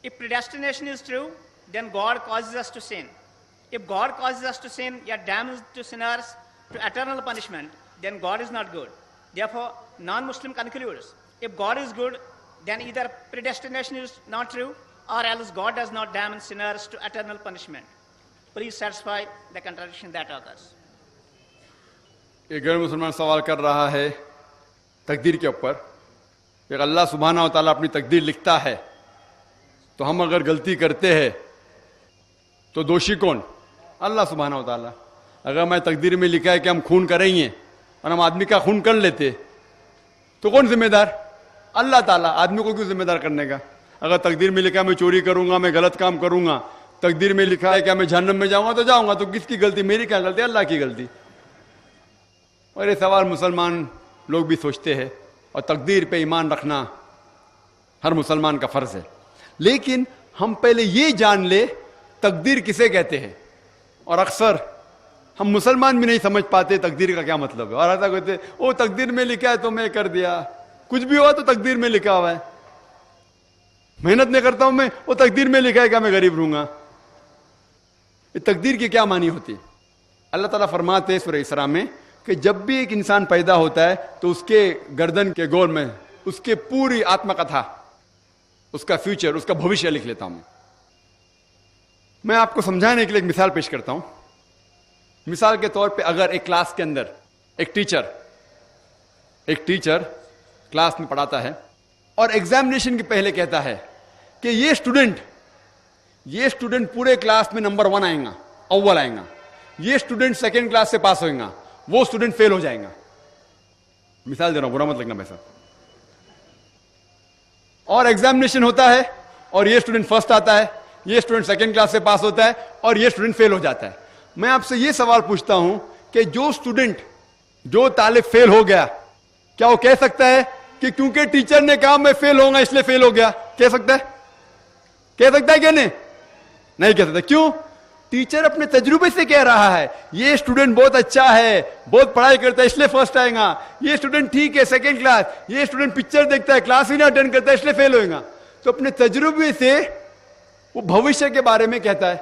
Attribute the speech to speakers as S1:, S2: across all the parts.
S1: If predestination is true, then God causes us to sin. If God causes us to sin, or damns to sinners to eternal punishment, then God is not good. Therefore, non-Muslim concludes, if God is good, then either predestination is not true, or else God does not damn sinners to eternal punishment. Please satisfy the contradiction that occurs.
S2: ایک غیر مسلمان سوال کر رہا ہے تقدیر کے اوپر کہ اللہ سبحانہ و تعالیٰ اپنی تقدیر لکھتا ہے تو ہم اگر غلطی کرتے ہیں تو دوشی کون؟ اللہ سبحانہ و تعالیٰ. اگر میں تقدیر میں لکھا ہے کہ ہم خون کریں گے اور ہم آدمی کا خون کر لیتے تو کون ذمہ دار؟ اللہ تعالیٰ. آدمی کو کیوں ذمہ دار کرنے کا؟ اگر تقدیر میں لکھا ہے میں چوری کروں گا، میں غلط کام کروں گا، تقدیر میں لکھا ہے کہ میں جہنم میں جاؤں گا تو جاؤں گا، تو کس کی غلطی؟ میری کیا غلطی؟ اللہ کی غلطی. اور یہ سوال مسلمان لوگ بھی سوچتے ہیں، اور تقدیر پہ ایمان رکھنا ہر مسلمان کا فرض ہے. لیکن ہم پہلے یہ جان لے تقدیر کسے کہتے ہیں. اور اکثر ہم مسلمان بھی نہیں سمجھ پاتے تقدیر کا کیا مطلب ہے، اور ایسا کہتے وہ تقدیر میں لکھا ہے تو میں کر دیا، کچھ بھی ہوا تو تقدیر میں لکھا ہوا ہے، محنت نہیں کرتا ہوں میں، وہ تقدیر میں لکھا ہے کہ میں غریب رہوں گا. یہ تقدیر کی کیا معنی ہوتی ہے؟ اللہ تعالیٰ فرماتے ہیں سورہ اسراء میں کہ جب بھی ایک انسان پیدا ہوتا ہے تو اس کے گردن کے گول میں اس کے پوری آتما کتھا، اس کا فیوچر، اس کا بھوشیہ لکھ لیتا ہوں. میں آپ کو سمجھانے کے لیے ایک مثال پیش کرتا ہوں. مثال کے طور پہ اگر ایک کلاس کے اندر ایک ٹیچر کلاس میں پڑھاتا ہے اور ایگزامینیشن کے پہلے کہتا ہے کہ یہ اسٹوڈنٹ پورے کلاس میں نمبر 1 آئیں گا، اول آئیں گا، یہ اسٹوڈنٹ سیکنڈ کلاس سے پاس ہوئیں گا، وہ اسٹوڈنٹ فیل ہو جائیں گا. مثال دے رہا ہوں، برا مت لگنا میرے ساتھ. اور ایگزامینیشن ہوتا ہے اور یہ اسٹوڈنٹ فرسٹ آتا ہے، یہ اسٹوڈنٹ سیکنڈ کلاس سے پاس ہوتا ہے اور یہ اسٹوڈنٹ فیل ہو جاتا ہے. میں آپ سے یہ سوال پوچھتا ہوں کہ جو طالب فیل ہو گیا، کیا وہ کہہ سکتا ہے کہ کیونکہ ٹیچر نے کہا میں فیل ہوں گا اس لیے فیل ہو گیا؟ کہہ سکتا ہے کہ نہیں کہہ سکتا. کیوں؟ ٹیچر اپنے تجربے سے کہہ رہا ہے یہ اسٹوڈنٹ بہت اچھا ہے، بہت پڑھائی کرتا ہے اس لیے فرسٹ آئے گا، یہ اسٹوڈنٹ ٹھیک ہے سیکنڈ کلاس، یہ اسٹوڈنٹ پکچر دیکھتا ہے کلاس ہی نہ اٹینڈ کرتا ہے اس لیے فیل ہوئے گا. تو اپنے تجربے سے وہ بھوشیہ کے بارے میں کہتا ہے.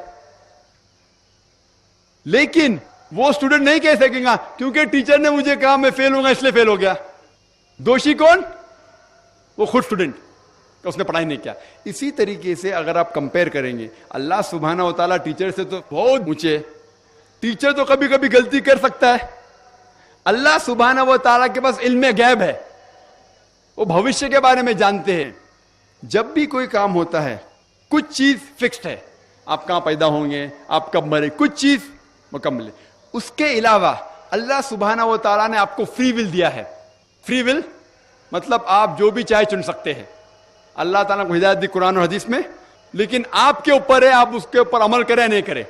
S2: لیکن وہ اسٹوڈنٹ نہیں کہہ سکے گا کیونکہ ٹیچر نے مجھے کہا میں فیل ہوں گا اس لیے فیل ہو گیا. دوشی کون؟ وہ خود اسٹوڈنٹ، اس نے پڑھائی نہیں کیا. اسی طریقے سے اگر آپ کمپیئر کریں گے، اللہ سبحانہ و تعالیٰ ٹیچر سے تو بہت اونچے. ٹیچر تو کبھی کبھی غلطی کر سکتا ہے. اللہ سبحانہ و تعالیٰ کے پاس علم غیب ہے، وہ بھوشیہ کے بارے میں جانتے ہیں. جب بھی کوئی کام ہوتا ہے کچھ چیز فکسڈ ہے، آپ کہاں پیدا ہوں گے، آپ کب مرے، کچھ چیز مکمل ہے. اس کے علاوہ اللہ سبحانہ و تعالیٰ نے آپ کو فری ول دیا ہے. فری ول مطلب آپ جو بھی چاہے چن سکتے ہیں. اللہ تعالیٰ کو ہدایت دی قرآن اور حدیث میں، لیکن آپ کے اوپر ہے آپ اس کے اوپر عمل کریں نہیں کریں.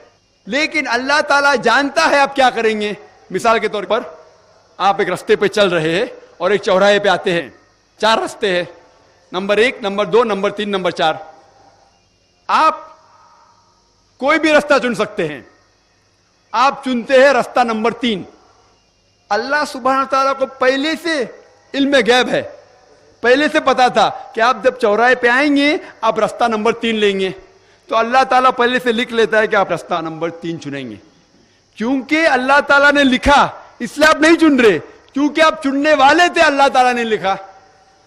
S2: لیکن اللہ تعالیٰ جانتا ہے آپ کیا کریں گے. مثال کے طور پر آپ ایک رستے پہ چل رہے ہیں اور ایک چوراہے پہ آتے ہیں، 4 رستے ہیں، نمبر 1، نمبر 2، نمبر 3، نمبر 4. آپ کوئی بھی رستہ چن سکتے ہیں. آپ چنتے ہیں رستہ نمبر 3. اللہ سبحانہ تعالیٰ کو پہلے سے علم غیب ہے، پہلے سے پتا تھا کہ آپ جب چوراہے پہ آئیں گے آپ رستہ نمبر 3 لیں گے. تو اللہ تعالیٰ پہلے سے لکھ لیتا ہے کہ آپ رستہ نمبر 3 چنیں گے. کیونکہ اللہ تعالیٰ نے لکھا اس لیے آپ نہیں چن رہے، کیونکہ آپ چننے والے تھے، اللہ تعالیٰ نے لکھا.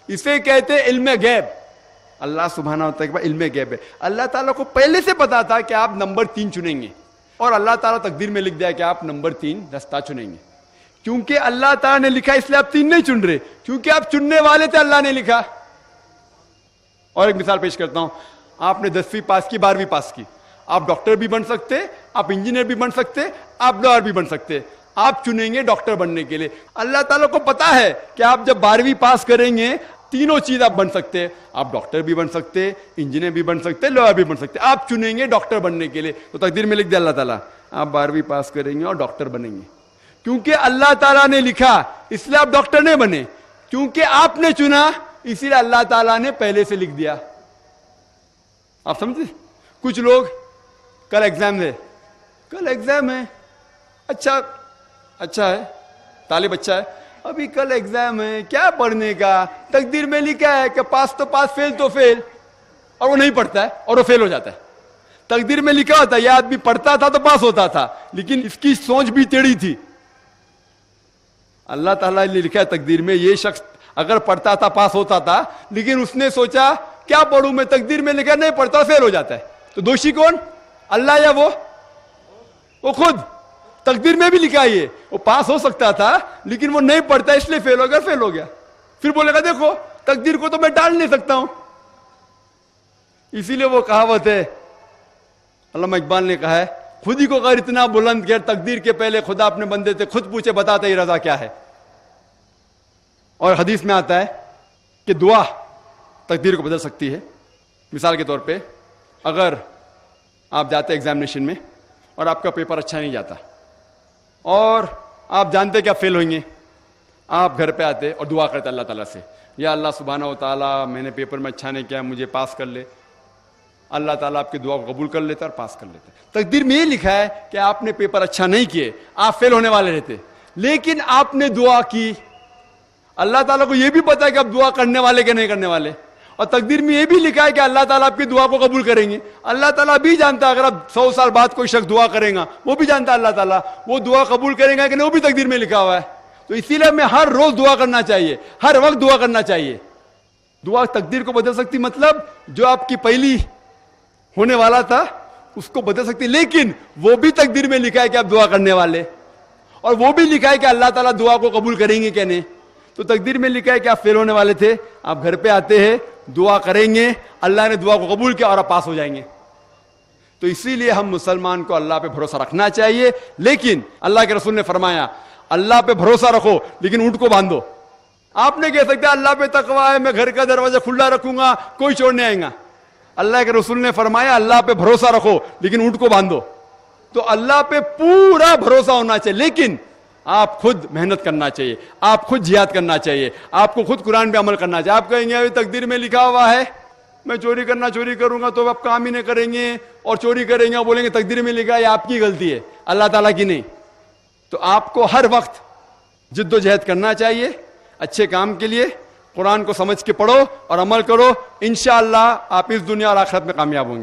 S2: اسے کہتے علم غیب. اللہ سبحانہ وتعالیٰ کے پاس علم غیب ہے. اللہ تعالیٰ کو پہلے سے پتا تھا کہ آپ نمبر 3 چنیں گے، اور اللہ تعالیٰ تقدیر میں لکھ دیا کہ آپ نمبر 3 رستہ چنیں گے. کیونکہ اللہ تعالیٰ نے لکھا اس لیے آپ 3 نہیں چن رہے، کیونکہ آپ چننے والے تھے، اللہ نے لکھا. اور ایک مثال پیش کرتا ہوں. آپ نے 10ویں پاس کی، 12ویں پاس کی، آپ ڈاکٹر بھی بن سکتے، آپ انجینئر بھی بن سکتے، آپ لائر بھی بن سکتے. آپ چنیں گے ڈاکٹر بننے کے لیے. اللہ تعالیٰ کو پتا ہے کہ آپ جب 12ویں پاس کریں گے تینوں چیز آپ بن سکتے، آپ ڈاکٹر بھی بن سکتے، انجینئر بھی بن سکتے، لائر بھی بن سکتے. آپ چنیں گے ڈاکٹر بننے کے لیے. تو تقدیر میں لکھ دیا اللہ تعالیٰ آپ 12ویں پاس کریں گے اور ڈاکٹر بنیں گے. کیونکہ اللہ تعالیٰ نے لکھا اس لیے آپ ڈاکٹر نہیں بنے، کیونکہ آپ نے چنا اسی لیے اللہ تعالیٰ نے پہلے سے لکھ دیا. آپ سمجھتے؟ کچھ لوگ کل ایگزام ہے، اچھا ہے، طالب اچھا ہے، ابھی کل ایگزام ہے، کیا پڑھنے کا، تقدیر میں لکھا ہے کہ پاس تو پاس، فیل تو فیل. اور وہ نہیں پڑھتا ہے اور وہ فیل ہو جاتا ہے. تقدیر میں لکھا ہوتا ہے یہ آدمی پڑھتا تھا تو پاس ہوتا تھا, لیکن اس کی سوچ بھی ٹیڑھی تھی. اللہ تعالیٰ نے لکھا ہے تقدیر میں یہ شخص اگر پڑھتا تھا پاس ہوتا تھا, لیکن اس نے سوچا کیا پڑھوں میں, تقدیر میں لکھا نہیں پڑھتا فیل ہو جاتا ہے. تو دوشی کون, اللہ یا وہ خود. تقدیر میں بھی لکھا ہے وہ پاس ہو سکتا تھا لیکن وہ نہیں پڑھتا اس لیے فیل ہو گیا. پھر بولے گا دیکھو تقدیر کو تو میں ڈال نہیں سکتا ہوں. اسی لیے وہ کہاوت ہے, علامہ اقبال نے کہا ہے, خود ہی کو اگر اتنا بلند کر تقدیر کے پہلے خدا اپنے بندے سے خود پوچھے بتا تیری رضا کیا ہے. اور حدیث میں آتا ہے کہ دعا تقدیر کو بدل سکتی ہے. مثال کے طور پہ اگر آپ جاتے ایگزامینیشن میں اور آپ کا پیپر اچھا نہیں جاتا اور آپ جانتے کہ آپ فیل ہوئیں گے, آپ گھر پہ آتے اور دعا کرتے اللہ تعالیٰ سے, یا اللہ سبحانہ و تعالیٰ میں نے پیپر میں اچھا نہیں کیا مجھے پاس کر لے. اللہ تعالیٰ آپ کی دعا کو قبول کر لیتا اور پاس کر لیتا. تقدیر میں یہ لکھا ہے کہ آپ نے پیپر اچھا نہیں کیے, آپ فیل ہونے والے رہتے, لیکن آپ نے دعا کی. اللہ تعالیٰ کو یہ بھی پتا ہے کہ آپ دعا کرنے والے کہ نہیں کرنے والے, اور تقدیر میں یہ بھی لکھا ہے کہ اللہ تعالیٰ آپ کی دعا کو قبول کریں گے. اللہ تعالیٰ بھی جانتا ہے اگر آپ 100 سال بعد کوئی شخص دعا کرے گا, وہ بھی جانتا ہے اللہ تعالیٰ وہ دعا قبول کرے گا کہ نہیں, وہ بھی تقدیر میں لکھا ہوا ہے. تو اسی لیے ہمیں ہر روز دعا کرنا چاہیے, ہر وقت دعا کرنا چاہیے. دعا تقدیر کو بدل سکتی, مطلب جو آپ کی پہلی ہونے والا تھا اس کو بدل سکتی, لیکن وہ بھی تقدیر میں لکھا ہے کہ آپ دعا کرنے والے, اور وہ بھی لکھا ہے کہ اللہ تعالیٰ دعا کو قبول کریں گے کہ نہیں. تو تقدیر میں لکھا ہے کہ آپ فیل ہونے والے تھے, آپ گھر پہ آتے ہیں دعا کریں گے, اللہ نے دعا کو قبول کیا اور آپ پاس ہو جائیں گے. تو اسی لیے ہم مسلمان کو اللہ پہ بھروسہ رکھنا چاہیے, لیکن اللہ کے رسول نے فرمایا اللہ پہ بھروسہ رکھو لیکن اونٹ کو باندھو. آپ نے کہہ سکتے اللہ پہ تقویٰ ہے میں گھر کا دروازہ کھلا رکھوں گا کوئی چور نہیں آئے گا. اللہ کے رسول نے فرمایا اللہ پہ بھروسہ رکھو لیکن اونٹ کو باندھو. تو اللہ پہ پورا بھروسہ ہونا چاہیے, لیکن آپ خود محنت کرنا چاہیے, آپ خود جہاد کرنا چاہیے, آپ کو خود قرآن پہ عمل کرنا چاہیے. آپ کہیں گے ابھی تقدیر میں لکھا ہوا ہے میں چوری کروں گا تو آپ کام ہی نہیں کریں گے, اور چوری کریں گے اور بولیں گے تقدیر میں لکھا ہے آپ کی غلطی ہے اللہ تعالیٰ کی نہیں. تو آپ کو ہر وقت جد و جہد کرنا چاہیے اچھے کام کے لیے. قرآن کو سمجھ کے پڑھو اور عمل کرو, انشاءاللہ آپ اس دنیا اور آخرت میں کامیاب ہوں گے.